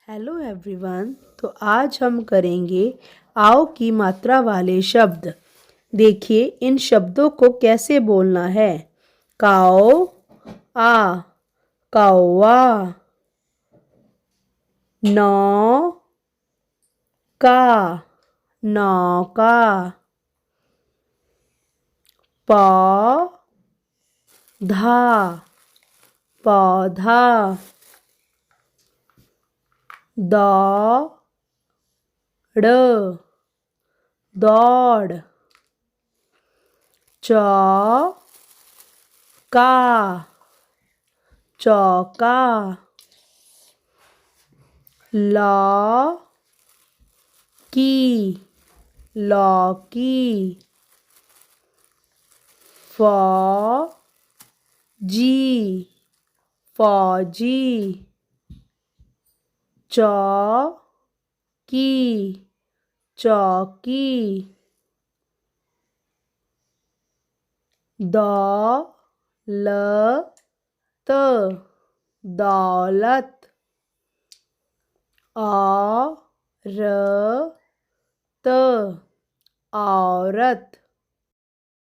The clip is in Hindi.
Hello everyone. तो आज हम करेंगे आओ की मात्रा वाले शब्द। देखिए इन शब्दों को कैसे बोलना है। काओ आ, कौवा। नौ का, नौका। पौधा, पौधा। दौड़, दौड़। चौका, चौका। लौकी, लौकी। फौजी, फौजी। चौकी, चौकी। दौलत, दौलत। औरत, औरत।